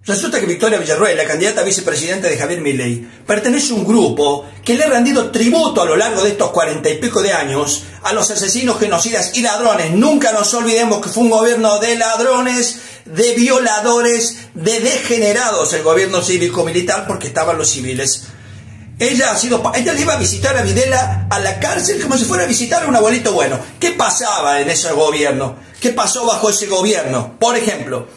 Resulta que Victoria Villarroel, la candidata a vicepresidenta de Javier Milei, pertenece a un grupo que le ha rendido tributo a lo largo de estos 40 y pico de años a los asesinos, genocidas y ladrones. Nunca nos olvidemos que fue un gobierno de ladrones, de violadores, de degenerados, el gobierno cívico-militar, porque estaban los civiles. Ella le iba a visitar a Videla a la cárcel como si fuera a visitar a un abuelito bueno. ¿Qué pasaba en ese gobierno? ¿Qué pasó bajo ese gobierno? Por ejemplo,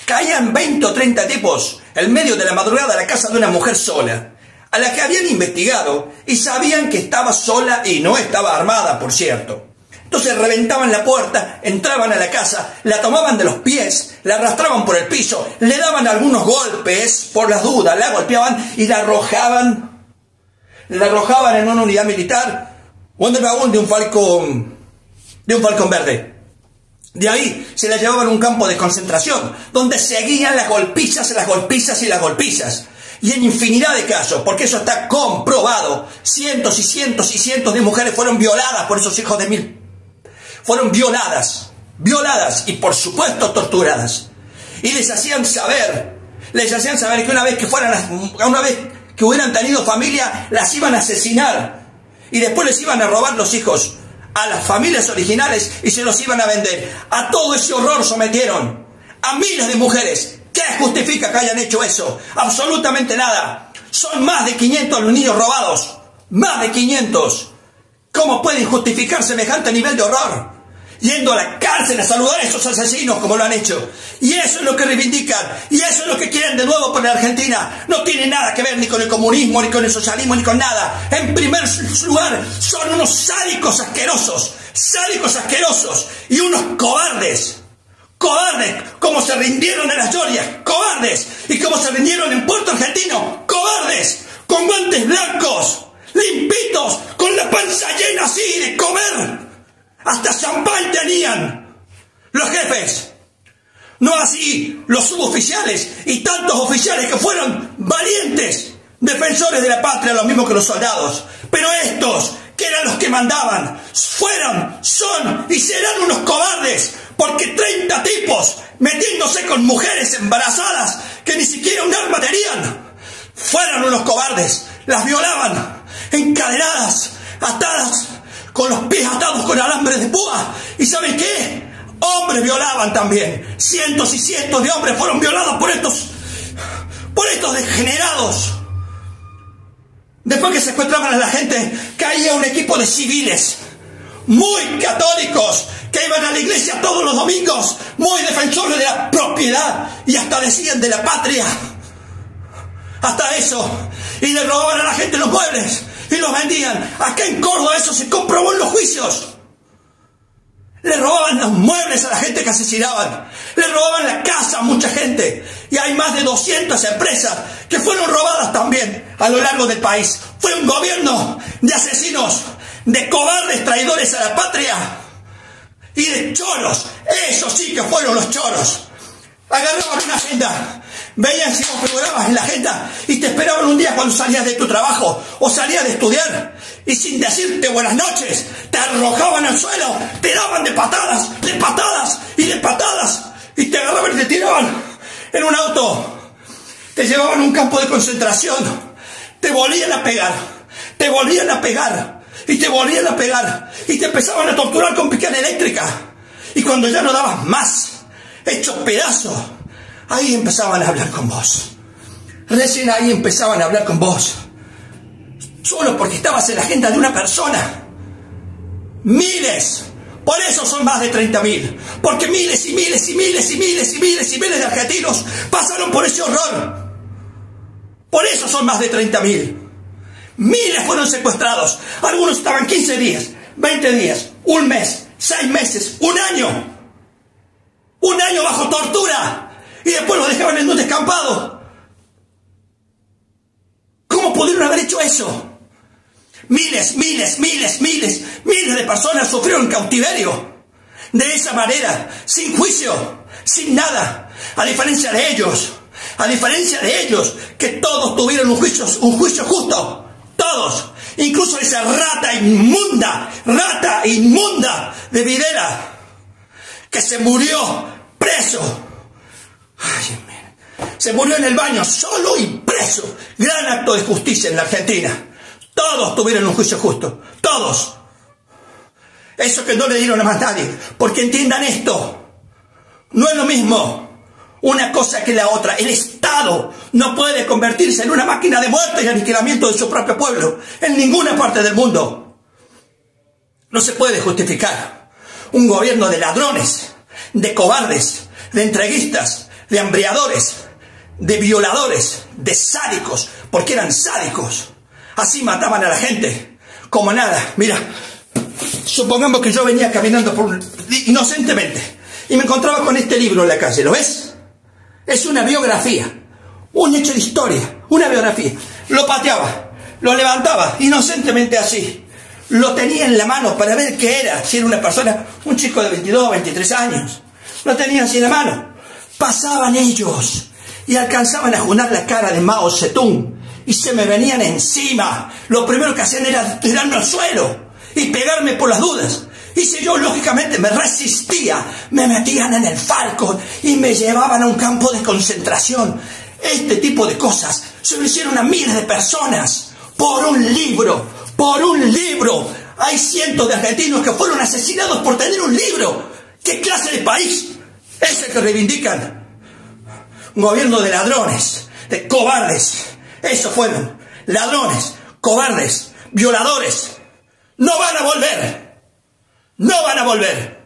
caían 20 o 30 tipos en medio de la madrugada a la casa de una mujer sola, a la que habían investigado y sabían que estaba sola y no estaba armada, por cierto. Entonces reventaban la puerta, entraban a la casa, la tomaban de los pies, la arrastraban por el piso, le daban algunos golpes por las dudas, la golpeaban y la arrojaban en una unidad militar o en el vagón de un Falcon verde. De ahí se la llevaban a un campo de concentración, donde seguían las golpizas y las golpizas. Y en infinidad de casos, porque eso está comprobado, cientos y cientos y cientos de mujeres fueron violadas por esos hijos de mil. Fueron violadas y por supuesto torturadas. Y les hacían saber que una vez que hubieran tenido familia, las iban a asesinar. Y después les iban a robar los hijos a las familias originales y se los iban a vender. A todo ese horror sometieron a miles de mujeres. ¿Qué justifica que hayan hecho eso? Absolutamente nada. Son más de 500 los niños robados. Más de 500. ¿Cómo pueden justificar semejante nivel de horror? Yendo a la cárcel a saludar a esos asesinos como lo han hecho. Y eso es lo que reivindican. Y eso es lo que quieren de nuevo por la Argentina. No tiene nada que ver ni con el comunismo, ni con el socialismo, ni con nada. En primer lugar, son unos sádicos asquerosos. Sádicos asquerosos. Y unos cobardes. Cobardes. Como se rindieron en las Llorias. Cobardes. Y como se rindieron en Puerto Argentino. Cobardes. Con guantes blancos. Limpitos. Con la panza llena así de comer. Hasta champán tenían los jefes. No así los suboficiales y tantos oficiales que fueron valientes defensores de la patria, lo mismo que los soldados. Pero estos, que eran los que mandaban, fueron, son y serán unos cobardes, porque 30 tipos metiéndose con mujeres embarazadas que ni siquiera un arma tenían, fueron unos cobardes. Las violaban, encadenadas, atadas, con los pies atados con alambres de púa. ¿Y saben qué? Hombres violaban también. Cientos y cientos de hombres fueron violados por estos degenerados. Después que secuestraban a la gente, caía un equipo de civiles muy católicos que iban a la iglesia todos los domingos, muy defensores de la propiedad y hasta decían de la patria. Hasta eso. Y le robaban a la gente los muebles y los vendían. Acá en Córdoba eso se comprobó en los juicios. Le robaban los muebles a la gente que asesinaban. Le robaban la casa a mucha gente. Y hay más de 200 empresas que fueron robadas también a lo largo del país. Fue un gobierno de asesinos, de cobardes traidores a la patria y de choros. Esos sí que fueron los choros. Agarraban una agenda, veían si vos figurabas en la agenda y te esperaban un día cuando salías de tu trabajo o salías de estudiar y sin decirte buenas noches te arrojaban al suelo, te daban de patadas y te agarraban y te tiraban en un auto, te llevaban a un campo de concentración, te volvían a pegar y te volvían a pegar y te empezaban a torturar con picana eléctrica y cuando ya no dabas más, hechos pedazos, ahí empezaban a hablar con vos. Recién ahí empezaban a hablar con vos. Solo porque estabas en la agenda de una persona. Miles. Por eso son más de 30.000. Porque miles y miles y miles y miles y miles y miles de argentinos pasaron por ese horror. Por eso son más de 30.000. Miles fueron secuestrados. Algunos estaban 15 días, 20 días, un mes, 6 meses, un año. Un año bajo tortura. Y después los dejaban en un descampado. ¿Cómo pudieron haber hecho eso? Miles de personas sufrieron cautiverio. De esa manera, sin juicio, sin nada. A diferencia de ellos, que todos tuvieron un juicio justo. Todos. Incluso esa rata inmunda de Videla, que se murió preso. Ay, Se murió en el baño, solo y preso. Gran acto de justicia en la Argentina. Todos tuvieron un juicio justo. Todos. Eso que no le dieron a más nadie. Porque entiendan esto. No es lo mismo una cosa que la otra. El Estado no puede convertirse en una máquina de muerte y aniquilamiento de su propio pueblo. En ninguna parte del mundo. No se puede justificar un gobierno de ladrones, de cobardes, de entreguistas, de hambriadores, de violadores, de sádicos, porque eran sádicos. Así mataban a la gente, como nada. Mira, supongamos que yo venía caminando inocentemente y me encontraba con este libro en la calle, ¿lo ves? Es una biografía, un hecho de historia, una biografía. Lo pateaba, lo levantaba inocentemente así. Lo tenía en la mano para ver qué era, si era una persona, un chico de 22, 23 años. Lo tenía así en la mano. Pasaban ellos y alcanzaban a junar la cara de Mao Zedong y se me venían encima. Lo primero que hacían era tirarme al suelo y pegarme por las dudas. Y si yo lógicamente me resistía, me metían en el Falcon y me llevaban a un campo de concentración. Este tipo de cosas se lo hicieron a miles de personas por un libro. Por un libro. Hay cientos de argentinos que fueron asesinados por tener un libro. ¿Qué clase de país es el que reivindican? Un gobierno de ladrones, de cobardes. Esos fueron ladrones, cobardes, violadores. No van a volver. No van a volver.